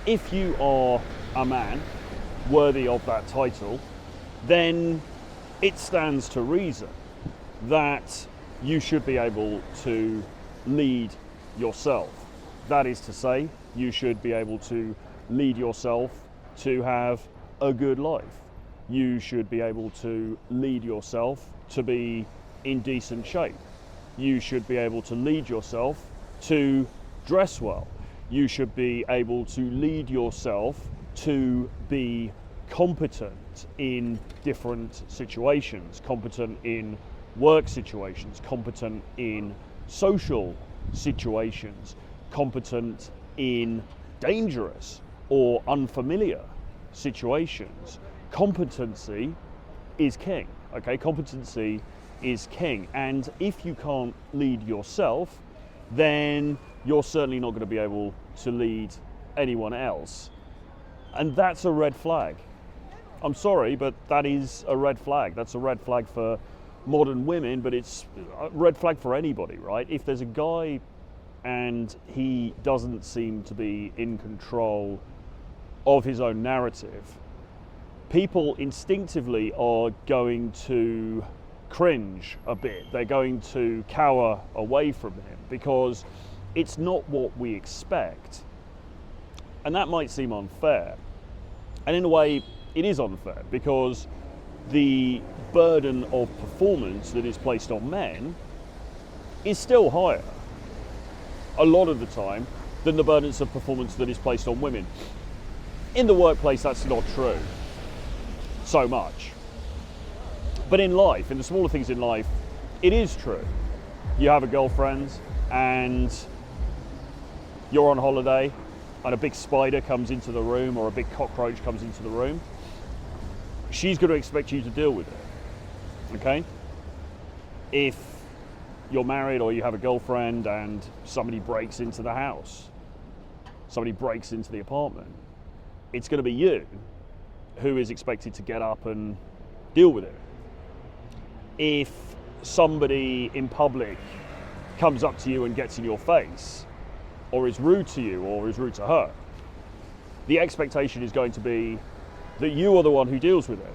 if you are a man worthy of that title, then it stands to reason that you should be able to lead yourself. That is to say, you should be able to lead yourself to have a good life. You should be able to lead yourself to be in decent shape. You should be able to lead yourself to dress well. You should be able to lead yourself to be competent in different situations, competent in work situations, competent in social situations, competent in dangerous or unfamiliar situations. Competency is king, okay? Competency is king. And if you can't lead yourself, then you're certainly not going to be able to lead anyone else. And that's a red flag. I'm sorry, but that is a red flag. That's a red flag for modern women, but it's a red flag for anybody, right? If there's a guy and he doesn't seem to be in control of his own narrative, people instinctively are going to cringe a bit. They're going to cower away from him because it's not what we expect. And that might seem unfair. And in a way, it is unfair because the burden of performance that is placed on men is still higher, a lot of the time, than the burdens of performance that is placed on women. In the workplace, that's not true so much. But in life, in the smaller things in life, it is true. You have a girlfriend and you're on holiday and a big spider comes into the room or a big cockroach comes into the room. She's going to expect you to deal with it, okay? If you're married or you have a girlfriend and somebody breaks into the house, somebody breaks into the apartment, it's going to be you who is expected to get up and deal with it. If somebody in public comes up to you and gets in your face, or is rude to you, or is rude to her, the expectation is going to be that you are the one who deals with it.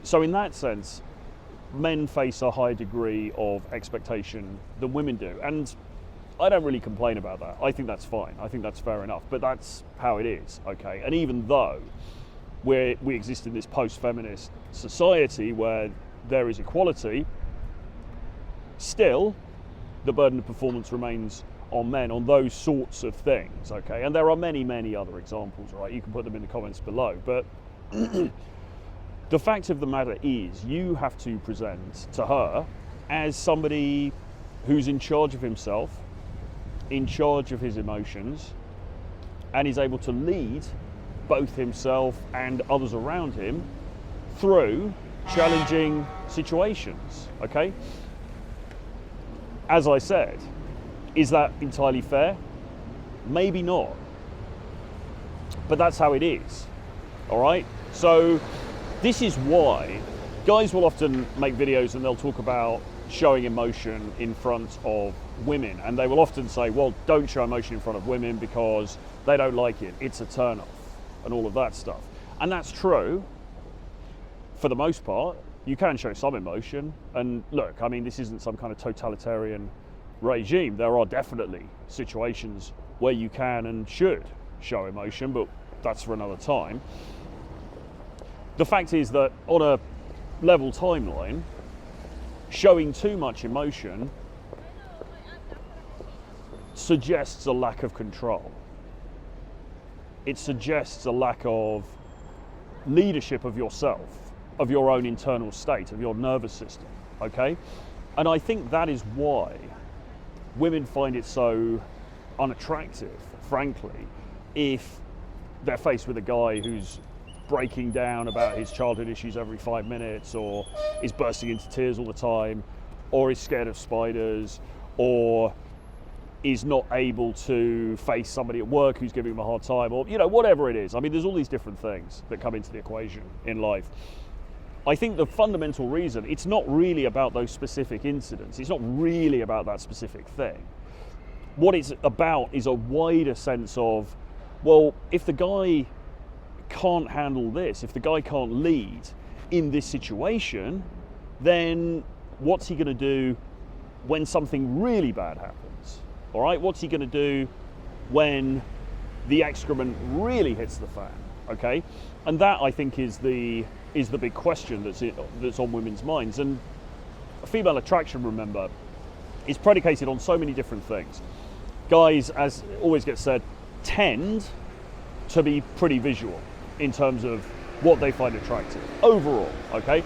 So in that sense, men face a higher degree of expectation than women do. And I don't really complain about that. I think that's fine. I think that's fair enough. But that's how it is, okay? And even though we exist in this post-feminist society where there is equality, still the burden of performance remains on men on those sorts of things, okay? And there are many, many other examples, right? You can put them in the comments below. But the fact of the matter is, you have to present to her as somebody who's in charge of himself, in charge of his emotions, and is able to lead both himself and others around him through challenging situations, okay? As I said, is that entirely fair? Maybe not. But that's how it is, all right? So this is why guys will often make videos and they'll talk about showing emotion in front of women. And they will often say, well, don't show emotion in front of women because they don't like it. It's a turn off and all of that stuff. And that's true for the most part. You can show some emotion. And look, I mean, this isn't some kind of totalitarian regime. There are definitely situations where you can and should show emotion, but that's for another time. The fact is that on a level timeline, showing too much emotion suggests a lack of control. It suggests a lack of leadership of yourself, of your own internal state, of your nervous system, okay? And I think that is why women find it so unattractive, frankly, if they're faced with a guy who's breaking down about his childhood issues every 5 minutes, or is bursting into tears all the time, or is scared of spiders, or is not able to face somebody at work who's giving him a hard time, or, you know, whatever it is. I mean, there's all these different things that come into the equation in life. I think the fundamental reason, it's not really about those specific incidents. It's not really about that specific thing. What it's about is a wider sense of Well, if the guy can't handle this, if the guy can't lead in this situation, then what's he going to do when something really bad happens? All right, what's he going to do when the excrement really hits the fan? Okay, and that, I think, is the big question that's on women's minds. And female attraction, remember, is predicated on so many different things. Guys, as always gets said, tend to be pretty visual in terms of what they find attractive overall. Okay,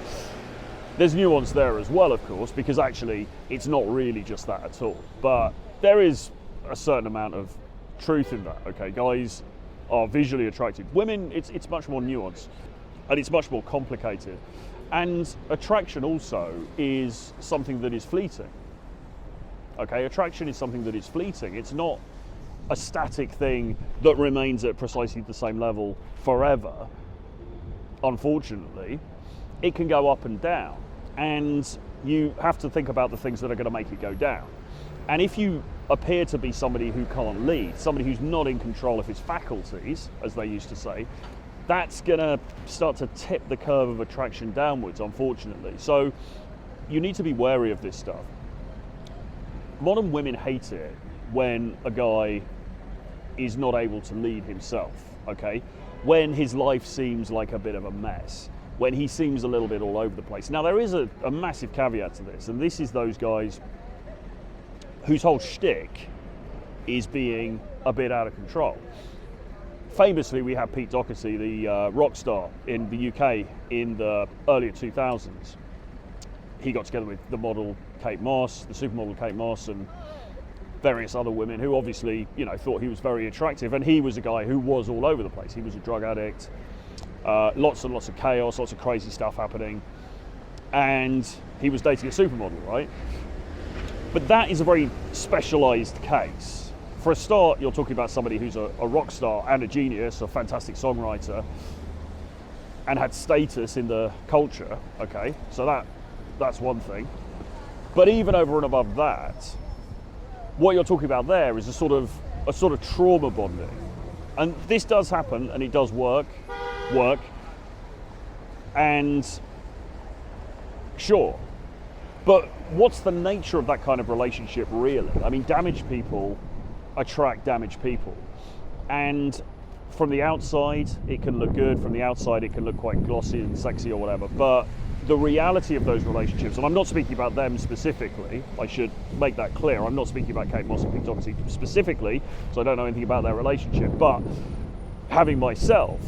there's nuance there as well, of course, because actually it's not really just that at all, but there is a certain amount of truth in that. Okay, guys are visually attractive. Women, it's much more nuanced and it's much more complicated. And attraction also is something that is fleeting. Okay, attraction is something that is fleeting. It's not a static thing that remains at precisely the same level forever. Unfortunately, it can go up and down, and you have to think about the things that are going to make it go down. And if you appear to be somebody who can't lead, somebody who's not in control of his faculties, as they used to say, that's going to start to tip the curve of attraction downwards, unfortunately. So you need to be wary of this stuff. Modern women hate it when a guy is not able to lead himself, okay? When his life seems like a bit of a mess, when he seems a little bit all over the place. Now, there is a massive caveat to this, and this is those guys whose whole shtick is being a bit out of control. Famously, we had Pete Doherty, the rock star in the UK in the earlier 2000s. He got together with the model Kate Moss, the supermodel Kate Moss, and various other women who obviously, thought he was very attractive. And he was a guy who was all over the place. He was a drug addict, lots and lots of chaos, lots of crazy stuff happening. And he was dating a supermodel, right? But that is a very specialized case. For a start, you're talking about somebody who's a rock star and a genius, a fantastic songwriter, and had status in the culture, okay? So that's one thing. But even over and above that, what you're talking about there is a sort of trauma bonding. And this does happen, and it does work, and sure. But what's the nature of that kind of relationship really? I mean, damaged people attract damaged people. And from the outside, it can look good. From the outside, it can look quite glossy and sexy or whatever. But the reality of those relationships, and I'm not speaking about them specifically, I should make that clear. I'm not speaking about Kate Moss and Pete Doherty specifically, so I don't know anything about their relationship. But having myself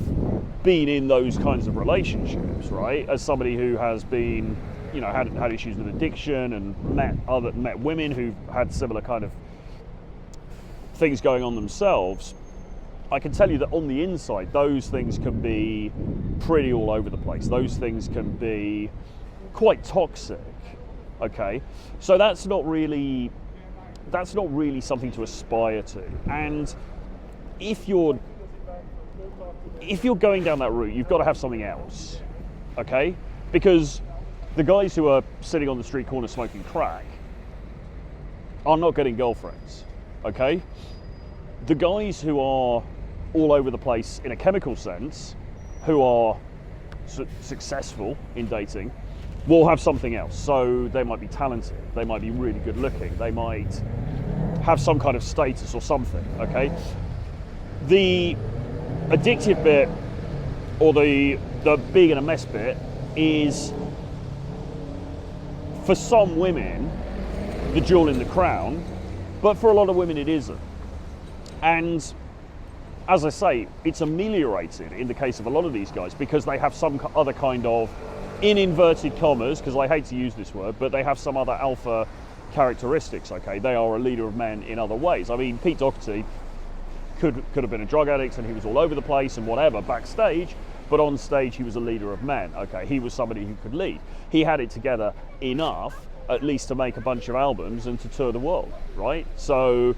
been in those kinds of relationships, right, as somebody who has been, had issues with addiction and met women who've had similar kind of things going on themselves, I can tell you that on the inside, those things can be pretty all over the place. Those things can be quite toxic, okay? So that's not really something to aspire to. And if you're going down that route, you've got to have something else, okay? Because the guys who are sitting on the street corner smoking crack are not getting girlfriends, okay? The guys who are all over the place in a chemical sense, who are successful in dating, will have something else. So they might be talented, they might be really good looking, they might have some kind of status or something, okay? The addictive bit, or the being in a mess bit, is for some women the jewel in the crown, but for a lot of women it isn't. And as I say, it's ameliorated in the case of a lot of these guys because they have some other kind of, in inverted commas, because I hate to use this word, but they have some other alpha characteristics, okay? They are a leader of men in other ways. I mean, Pete Doherty could have been a drug addict and he was all over the place and whatever backstage, but on stage he was a leader of men, okay? He was somebody who could lead. He had it together enough, at least, to make a bunch of albums and to tour the world, right? So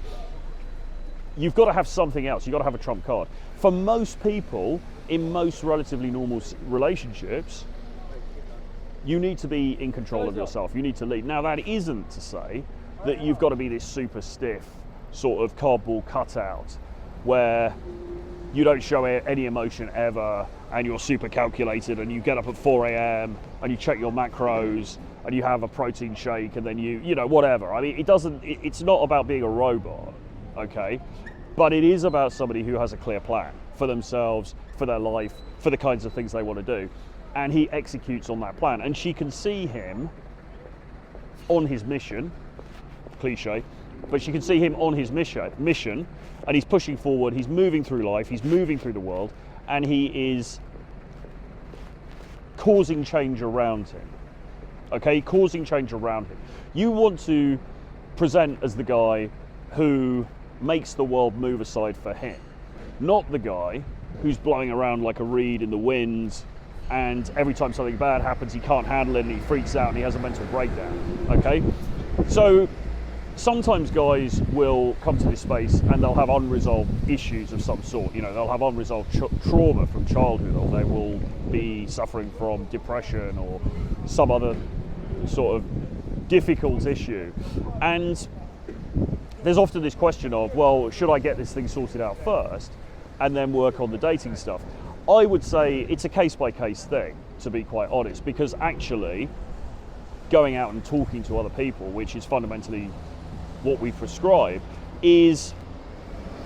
you've got to have something else. You've got to have a trump card. For most people, in most relatively normal relationships, you need to be in control of yourself. You need to lead. Now, that isn't to say that you've got to be this super stiff sort of cardboard cutout where you don't show any emotion ever, and you're super calculated, and you get up at 4 a.m. and you check your macros, and you have a protein shake, and then you know, whatever. I mean, it's not about being a robot, okay? But it is about somebody who has a clear plan for themselves, for their life, for the kinds of things they want to do. And he executes on that plan. And she can see him on his mission, cliche, but she can see him on his mission, and he's pushing forward, he's moving through life, he's moving through the world, and he is causing change around him. Okay, causing change around him. You want to present as the guy who makes the world move aside for him, not the guy who's blowing around like a reed in the wind, and every time something bad happens he can't handle it and he freaks out and he has a mental breakdown. Okay, so sometimes guys will come to this space and they'll have unresolved issues of some sort. You know, they'll have unresolved trauma from childhood, or they will be suffering from depression or some other sort of difficult issue. And there's often this question of, well, should I get this thing sorted out first and then work on the dating stuff? I would say it's a case-by-case thing, to be quite honest, because actually going out and talking to other people, which is fundamentally what we prescribe, is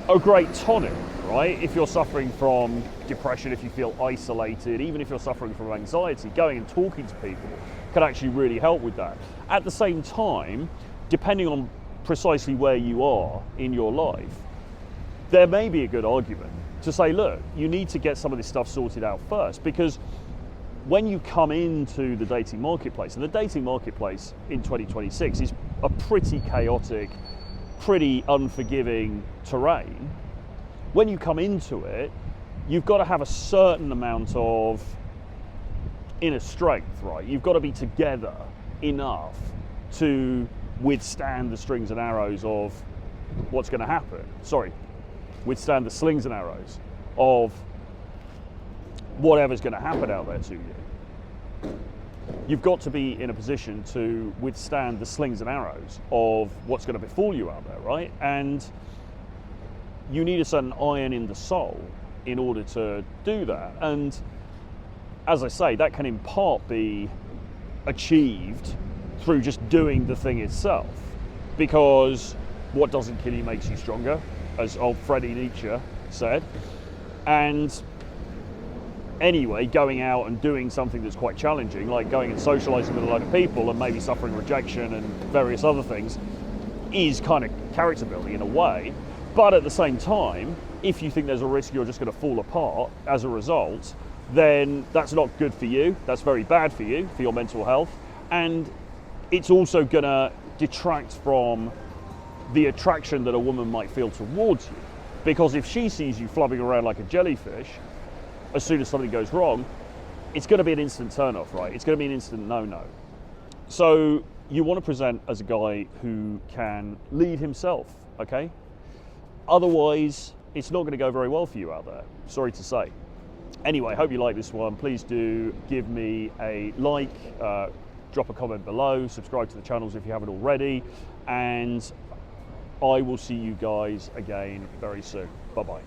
a great tonic, right? If you're suffering from depression, if you feel isolated, even if you're suffering from anxiety, going and talking to people can actually really help with that. At the same time, depending on precisely where you are in your life, there may be a good argument to say, look, you need to get some of this stuff sorted out first, because when you come into the dating marketplace, and the dating marketplace in 2026 is a pretty chaotic, pretty unforgiving terrain, when you come into it, you've got to have a certain amount of inner strength, right? You've got to be together enough to withstand the strings and arrows of what's going to happen. Withstand the slings and arrows of whatever's going to happen out there to you. You've got to be in a position to withstand the slings and arrows of what's going to befall you out there, right? And you need a certain iron in the soul in order to do that. And as I say, that can in part be achieved through just doing the thing itself, because what doesn't kill you makes you stronger, as old Freddie Nietzsche said. And anyway, going out and doing something that's quite challenging, like going and socializing with a load of people and maybe suffering rejection and various other things, is kind of character building in a way. But at the same time, if you think there's a risk you're just going to fall apart as a result, then that's not good for you. That's very bad for you, for your mental health. And it's also going to detract from the attraction that a woman might feel towards you. Because if she sees you flubbing around like a jellyfish, as soon as something goes wrong, it's going to be an instant turn-off, right? It's going to be an instant no-no. So you want to present as a guy who can lead himself, okay? Otherwise, it's not going to go very well for you out there, sorry to say. Anyway, I hope you like this one. Please do give me a like, drop a comment below, subscribe to the channels if you haven't already, and I will see you guys again very soon. Bye-bye.